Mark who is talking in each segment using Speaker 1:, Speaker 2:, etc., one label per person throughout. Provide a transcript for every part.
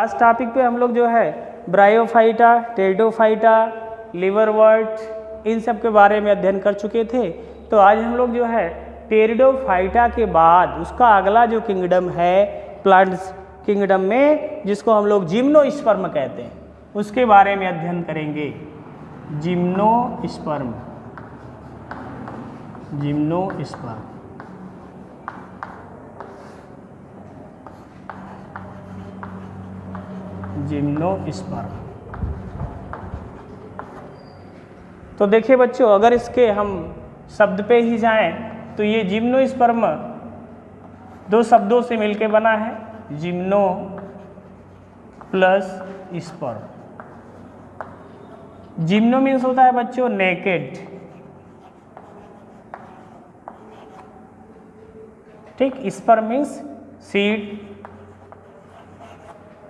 Speaker 1: Last topic पे हम लोग जो है ब्रायोफाइटा, टेरिडोफाइटा, लिवरवर्ट इन सब के बारे में अध्ययन कर चुके थे। तो आज हम लोग जो है टेरिडोफाइटा के बाद उसका अगला जो किंगडम है प्लांट्स किंगडम में, जिसको हम लोग जिम्नोस्पर्म कहते हैं, उसके बारे में अध्ययन करेंगे। Gymnosperm, gymnosperm. जिम्नोस्पर्म। तो देखिए बच्चों, अगर इसके हम शब्द पे ही जाएं तो ये जिम्नोस्पर्म दो शब्दों से मिलके बना है, gymno plus sperm. Gymno means होता है बच्चों नेकेड, ठीक। स्पर्म मीन्स सीड,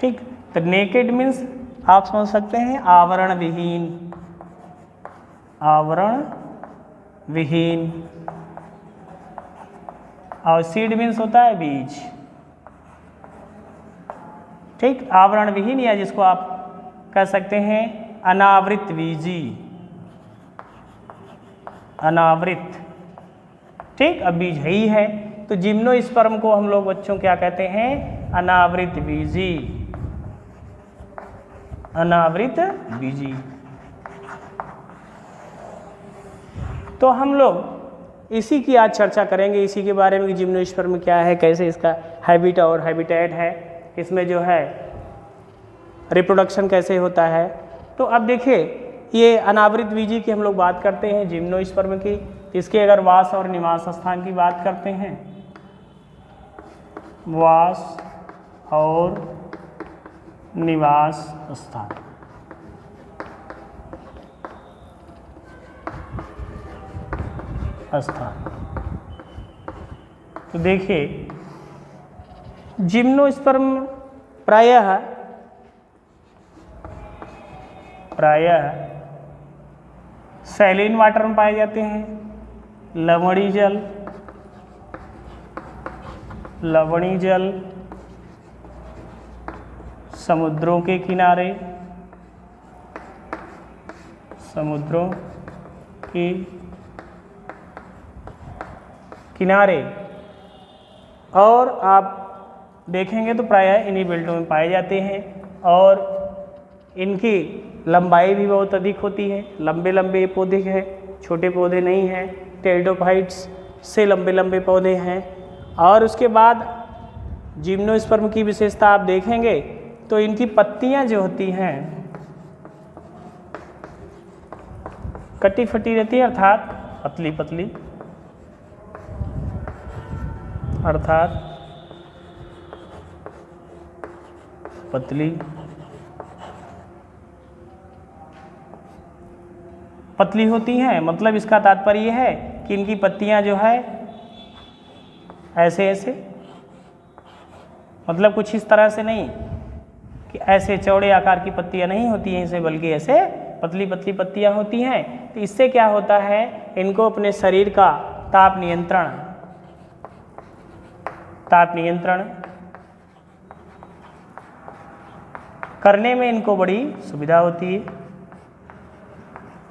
Speaker 1: ठीक। तो नेकेड मीन्स आप समझ सकते हैं आवरण विहीन, आवरण विहीन। और सीड मीन्स होता है बीज, ठीक। आवरण विहीन या जिसको आप कह सकते हैं अनावृत बीजी, अनावृत, ठीक। अब बीज है ही है, तो जिम्नोस्पर्म को हम लोग बच्चों क्या कहते हैं? अनावृत बीजी, अनावृत बीजी। तो हम लोग इसी की आज चर्चा करेंगे, इसी के बारे में कि जिम्नोस्पर्म क्या है, कैसे इसका हैबिट और हैबिटेट है, इसमें जो है रिप्रोडक्शन कैसे होता है। तो अब देखिए, ये अनावृत बीजी की हम लोग बात करते हैं जिम्नोस्पर्म की। इसके अगर वास और निवास स्थान की बात करते हैं, वास और निवास स्थान, तो देखिए जिम्नोस्पर्म प्रायः सैलिन वाटर में पाए जाते हैं, लवणीय जल, लवणीय जल, समुद्रों के किनारे, समुद्रों के किनारे, और आप देखेंगे तो प्रायः इन्हीं बेल्टों में पाए जाते हैं। और इनकी लंबाई भी बहुत अधिक होती है, लंबे लंबे पौधे हैं, छोटे पौधे नहीं हैं। टेरिडोफाइट्स से लंबे लंबे पौधे हैं। और उसके बाद जिम्नोस्पर्म की विशेषता आप देखेंगे तो इनकी पत्तियां जो होती हैं कटी फटी रहती है, अर्थात पतली पतली, अर्थात पतली पतली होती हैं। मतलब इसका तात्पर्य यह है कि इनकी पत्तियां जो है ऐसे ऐसे, मतलब कुछ इस तरह से नहीं कि ऐसे चौड़े आकार की पत्तियां नहीं होती हैं इसे, बल्कि ऐसे पतली पतली पत्तियां होती हैं। तो इससे क्या होता है, इनको अपने शरीर का ताप नियंत्रण करने में इनको बड़ी सुविधा होती है,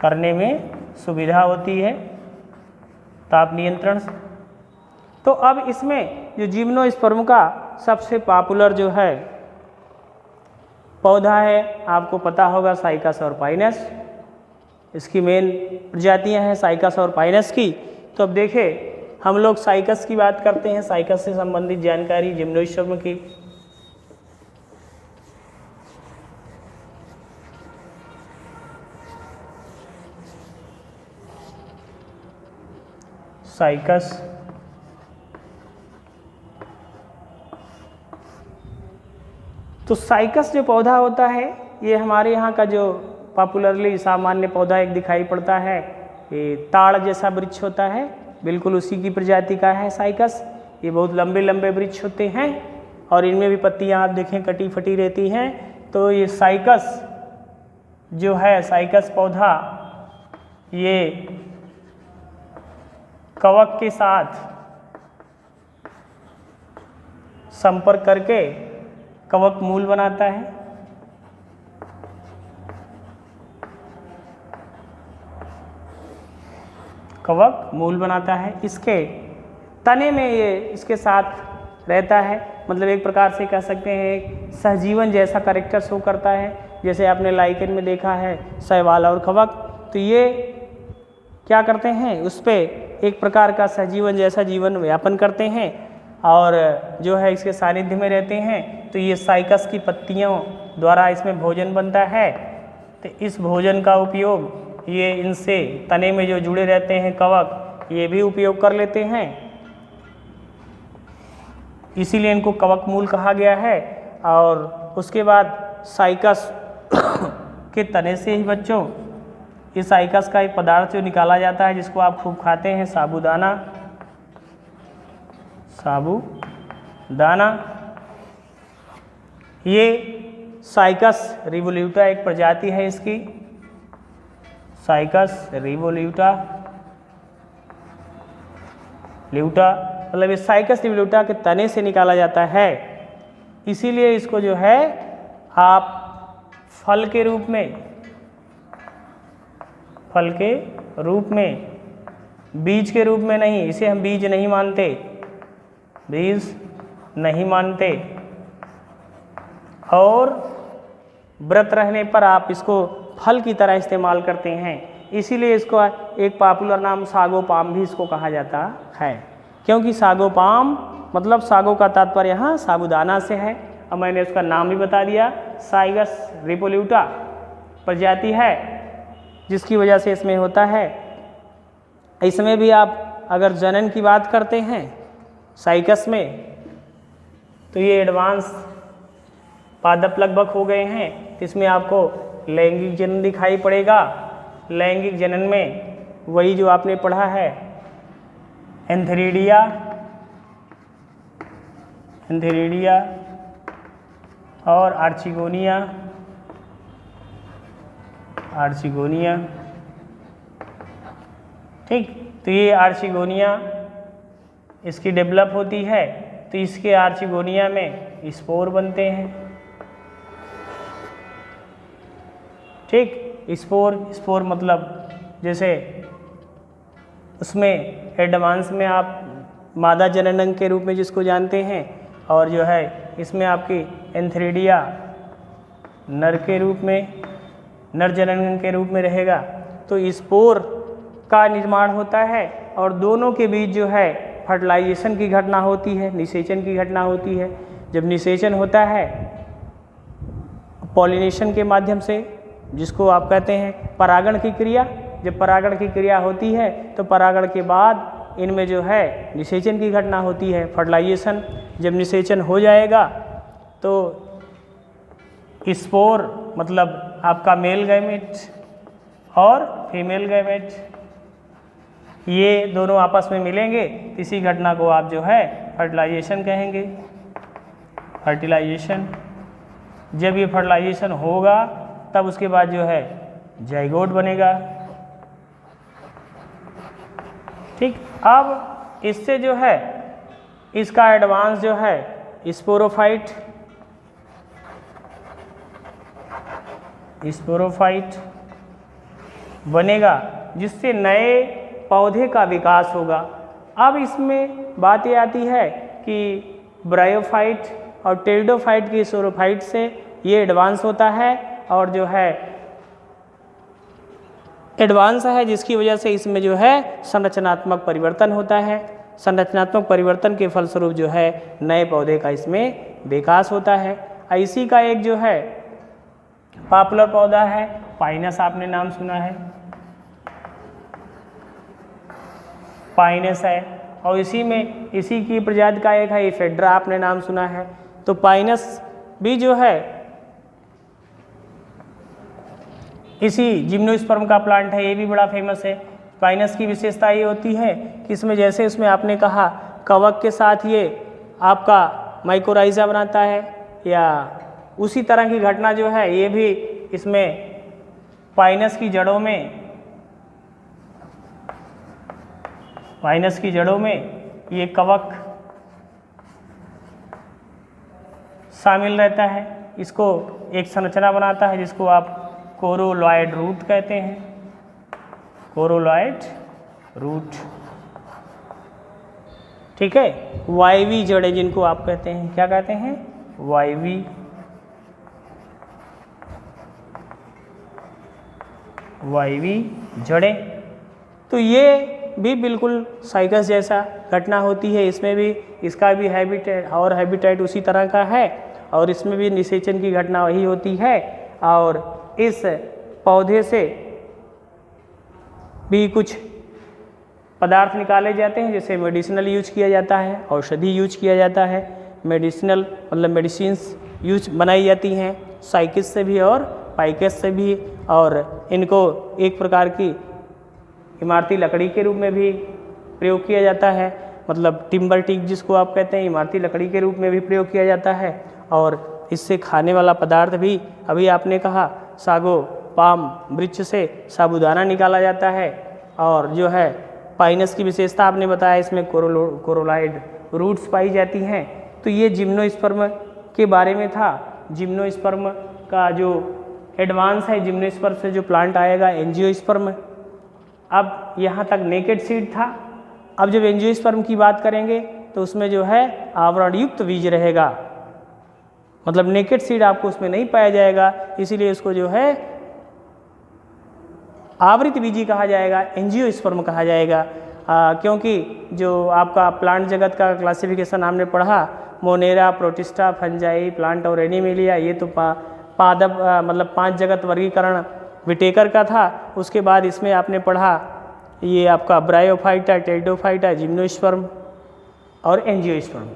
Speaker 1: करने में सुविधा होती है ताप नियंत्रण। तो अब इसमें जो जिम्नोस्पर्म का सबसे पॉपुलर जो है पौधा है, आपको पता होगा साइकस और पाइनस। इसकी मेन प्रजातियां हैं साइकस और पाइनस की। तो अब देखें, हम लोग साइकस की बात करते हैं, साइकस से संबंधित जानकारी जिम्नोस्पर्म की। साइकस तो साइकस जो पौधा होता है, ये हमारे यहाँ का जो पॉपुलरली सामान्य पौधा एक दिखाई पड़ता है, ये ताड़ जैसा वृक्ष होता है, बिल्कुल उसी की प्रजाति का है साइकस। ये बहुत लंबे लंबे वृक्ष होते हैं और इनमें भी पत्तियां आप देखें कटी फटी रहती हैं। तो ये साइकस जो है, साइकस पौधा ये कवक के साथ संपर्क करके कवक मूल बनाता है। कवक मूल बनाता है। इसके तने में ये इसके साथ रहता है, मतलब एक प्रकार से कह सकते हैं एक सहजीवन जैसा कैरेक्टर शो करता है। जैसे आपने लाइकेन में देखा है शैवाल और कवक, तो ये क्या करते हैं, उस पर एक प्रकार का सहजीवन जैसा जीवन यापन करते हैं और जो है इसके सानिध्य में रहते हैं। तो ये साइकस की पत्तियों द्वारा इसमें भोजन बनता है। तो इस भोजन का उपयोग ये इनसे तने में जो जुड़े रहते हैं कवक, ये भी उपयोग कर लेते हैं, इसीलिए इनको कवक मूल कहा गया है। और उसके बाद साइकस के तने से ही बच्चों इस साइकस का एक पदार्थ जो निकाला जाता है जिसको आप खूब खाते हैं, साबूदाना। साबूदाना ये साइकस रिवोल्यूटा एक प्रजाति है इसकी, साइकस रिवोल्यूटा मतलब इस साइकस रिवोल्यूटा के तने से निकाला जाता है। इसीलिए इसको जो है आप फल के रूप में, बीज के रूप में नहीं, इसे हम बीज नहीं मानते, और व्रत रहने पर आप इसको फल की तरह इस्तेमाल करते हैं। इसीलिए इसको एक पॉपुलर नाम सागोपाम भी इसको कहा जाता है, क्योंकि सागोपाम मतलब सागो का तात्पर्य यहाँ साबूदाना से है, और मैंने उसका नाम भी बता दिया, साइकस रिवोल्यूटा प्रजाति है, जिसकी वजह से इसमें होता है। इसमें भी आप अगर जनन की बात करते हैं साइकस में, तो ये एडवांस पादप लगभग हो गए हैं। तो इसमें आपको लैंगिक जनन दिखाई पड़ेगा। लैंगिक जनन में वही जो आपने पढ़ा है, एंथेरिडिया और आर्चिगोनिया। ठीक, तो ये आर्चिगोनिया इसकी डेवलप होती है, तो इसके आर्चिगोनिया में स्पोर बनते हैं। ठीक, स्पोर मतलब जैसे उसमें एडवांस में आप मादा जननांग के रूप में जिसको जानते हैं, और जो है इसमें आपकी एंथेरिडिया नर जननांग के रूप में रहेगा। तो स्पोर का निर्माण होता है और दोनों के बीच जो है फर्टिलाइजेशन की घटना होती है, निषेचन की घटना होती है। जब निषेचन होता है पॉलिनेशन के माध्यम से, जिसको आप कहते हैं परागण की क्रिया, जब परागण की क्रिया होती है तो परागण के बाद इनमें जो है निषेचन की घटना होती है, फर्टिलाइजेशन। जब निषेचन हो जाएगा तो स्पोर मतलब आपका मेल गैमेट और फीमेल गैमेट, ये दोनों आपस में मिलेंगे, इसी घटना को आप जो है फर्टिलाइजेशन कहेंगे। फर्टिलाइजेशन, जब ये फर्टिलाइजेशन होगा तब उसके बाद जो है जाइगोट बनेगा। ठीक, अब इससे जो है इसका एडवांस जो है स्पोरोफाइट बनेगा, जिससे नए पौधे का विकास होगा। अब इसमें बात ये आती है कि ब्रायोफाइट और टेरिडोफाइट की स्पोरोफाइट से ये एडवांस होता है, और जो है एडवांस है, जिसकी वजह से इसमें जो है संरचनात्मक परिवर्तन होता है। संरचनात्मक परिवर्तन के फलस्वरूप जो है नए पौधे का इसमें विकास होता है। इसी का एक जो है पॉपुलर पौधा है पाइनस, आपने नाम सुना है, पाइनस है। और इसी की प्रजाति का एक है एफेड्रा, आपने नाम सुना है। तो पाइनस भी जो है इसी जिम्नोस्पर्म का प्लांट है, ये भी बड़ा फेमस है। पाइनस की विशेषता ये होती है कि इसमें जैसे उसमें आपने कहा कवक के साथ ये आपका माइकोराइजा बनाता है, या उसी तरह की घटना जो है ये भी इसमें पाइनस की जड़ों में ये कवक शामिल रहता है। इसको एक संरचना बनाता है जिसको आप कोरोलॉइड रूट कहते हैं, कोरोलॉइड रूट। ठीक है, वायवी जड़ें जिनको आप कहते हैं, क्या कहते हैं, वायवी जड़ें। तो ये भी बिल्कुल साइकस जैसा घटना होती है, इसमें भी इसका भी हैबिटेट उसी तरह का है और इसमें भी निषेचन की घटना वही होती है। और इस पौधे से भी कुछ पदार्थ निकाले जाते हैं, जैसे मेडिसिनल यूज किया जाता है, औषधि यूज किया जाता है, मेडिसिनल मतलब मेडिसिन्स यूज बनाई जाती हैं साइकिस से भी और पाइकस से भी। और इनको एक प्रकार की इमारती लकड़ी के रूप में भी प्रयोग किया जाता है, मतलब टिम्बर टीक जिसको आप कहते हैं, इमारती लकड़ी के रूप में भी प्रयोग किया जाता है। और इससे खाने वाला पदार्थ भी, अभी आपने कहा सागो पाम वृक्ष से साबूदाना निकाला जाता है। और जो है पाइनस की विशेषता आपने बताया, इसमें कोरोलॉइड रूट्स पाई जाती हैं। तो ये जिम्नोस्पर्म के बारे में था। जिम्नोस्पर्म का जो एडवांस है, जिम्नोस्पर्म से जो प्लांट आएगा एंजियोस्पर्म। अब यहाँ तक नेकेड सीड था। अब जब एंजियोस्पर्म की बात करेंगे तो उसमें जो है आवरण युक्त बीज रहेगा, मतलब नेकेड सीड आपको उसमें नहीं पाया जाएगा, इसीलिए उसको जो है आवृत बीजी कहा जाएगा, एंजियोस्पर्म कहा जाएगा। क्योंकि जो आपका प्लांट जगत का क्लासिफिकेशन हमने पढ़ा, मोनेरा, प्रोटिस्टा, फंजाई, प्लांट और एनिमेलिया, ये तो पादप मतलब 5 जगत वर्गीकरण विटेकर का था। उसके बाद इसमें आपने पढ़ा ये आपका ब्रायोफाइटा, टेरिडोफाइटा, जिम्नोस्पर्म और एंजियोस्पर्म।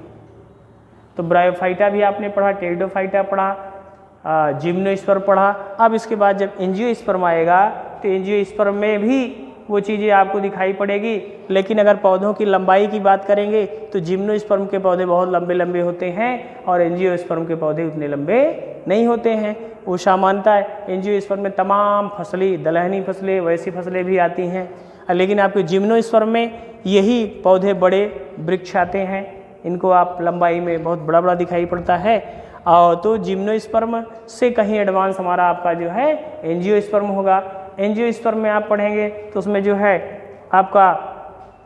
Speaker 1: तो ब्रायोफाइटा भी आपने पढ़ा, टेरिडोफाइटा पढ़ा, जिम्नोस्पर्म पढ़ा। अब इसके बाद जब एंजियोस्पर्म आएगा तो एंजियोस्पर्म में भी वो चीज़ें आपको दिखाई पड़ेगी। लेकिन अगर पौधों की लंबाई की बात करेंगे तो जिम्नोस्पर्म के पौधे बहुत लंबे लंबे होते हैं और एंजियोस्पर्म के पौधे उतने लंबे नहीं होते हैं। वो सामान्यता एंजियोस्पर्म में तमाम फसलें, दलहनी फसलें, वैसी फसलें भी आती हैं, लेकिन आपके जिम्नोस्पर्म में यही पौधे बड़े वृक्ष आते हैं। इनको आप लंबाई में बहुत बड़ा बड़ा दिखाई पड़ता है। और तो जिम्नोस्पर्म से कहीं एडवांस हमारा आपका जो है एंजियोस्पर्म होगा। एंजियोस्पर्म में आप पढ़ेंगे तो उसमें जो है आपका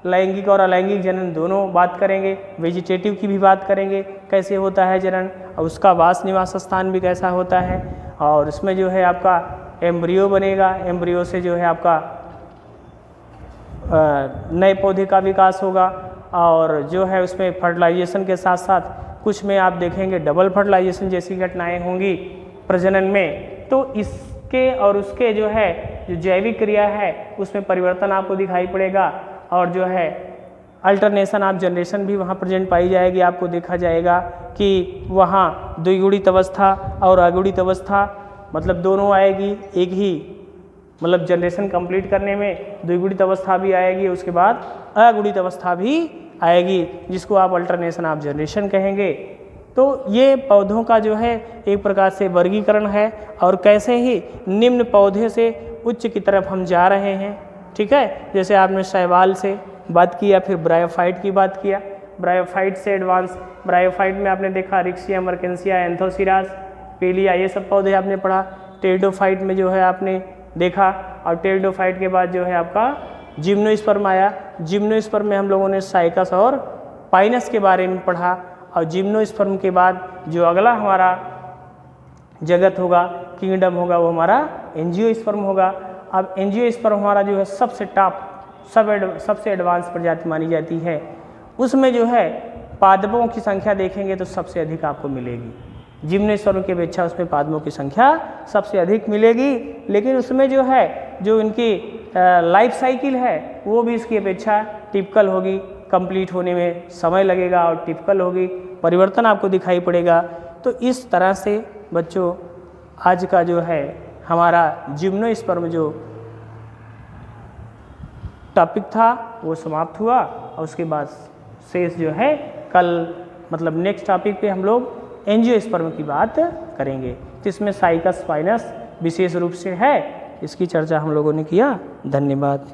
Speaker 1: लैंगिक और अलैंगिक जनन दोनों बात करेंगे, वेजिटेटिव की भी बात करेंगे, कैसे होता है जनन और उसका वास निवास स्थान भी कैसा होता है। और इसमें जो है आपका एम्ब्रियो बनेगा, एम्ब्रियो से जो है आपका नए पौधे का विकास होगा। और जो है उसमें फर्टिलाइजेशन के साथ साथ कुछ में आप देखेंगे डबल फर्टिलाइजेशन जैसी घटनाएं होंगी प्रजनन में। तो इसके और उसके जो है जो जैविक क्रिया है उसमें परिवर्तन आपको दिखाई पड़ेगा। और जो है अल्टरनेशन ऑफ जनरेशन भी वहाँ प्रेजेंट पाई जाएगी। आपको देखा जाएगा कि वहाँ द्विगुणित अवस्था और अगुणित अवस्था मतलब दोनों आएगी एक ही मतलब जनरेशन कंप्लीट करने में। द्विगुणित अवस्था भी आएगी, उसके बाद अगुणित अवस्था भी आएगी, जिसको आप अल्टरनेशन ऑफ जनरेशन कहेंगे। तो ये पौधों का जो है एक प्रकार से वर्गीकरण है और कैसे ही निम्न पौधे से उच्च की तरफ हम जा रहे हैं। ठीक है, जैसे आपने शैवाल से बात किया, फिर ब्रायोफाइट की बात किया, ब्रायोफाइट से एडवांस। ब्रायोफाइट में आपने देखा रिक्सिया, मर्केंसिया, एंथोसिरास, पेलिया, ये सब पौधे आपने पढ़ा। टेरिडोफाइट में जो है आपने देखा, और टेरिडोफाइट के बाद जो है आपका जिम्नोस्पर्म आया। जिम्नोस्पर्म में हम लोगों ने साइकस और पाइनस के बारे में पढ़ा। और जिम्नोस्पर्म के बाद जो अगला हमारा जगत होगा, किंगडम होगा, वो हमारा एंजियोस्पर्म होगा। अब एंजियोस्पर्म हमारा जो है सबसे टॉप, सबसे एडवांस प्रजाति मानी जाती है। उसमें जो है पादपों की संख्या देखेंगे तो सबसे अधिक आपको मिलेगी। जिम्नोस्पर्म की अपेक्षा उसमें पादपों की संख्या सबसे अधिक मिलेगी। लेकिन उसमें जो है जो इनकी लाइफ साइकिल है वो भी इसकी अपेक्षा टिपिकल होगी, कंप्लीट होने में समय लगेगा और टिपिकल होगी, परिवर्तन आपको दिखाई पड़ेगा। तो इस तरह से बच्चों आज का जो है हमारा जिम्नोस्पर्म जो टॉपिक था वो समाप्त हुआ। और उसके बाद शेष जो है कल मतलब नेक्स्ट टॉपिक पे हम लोग एंजियोस्पर्म की बात करेंगे। तो इसमें साइकस पाइनस विशेष रूप से है, इसकी चर्चा हम लोगों ने किया। धन्यवाद।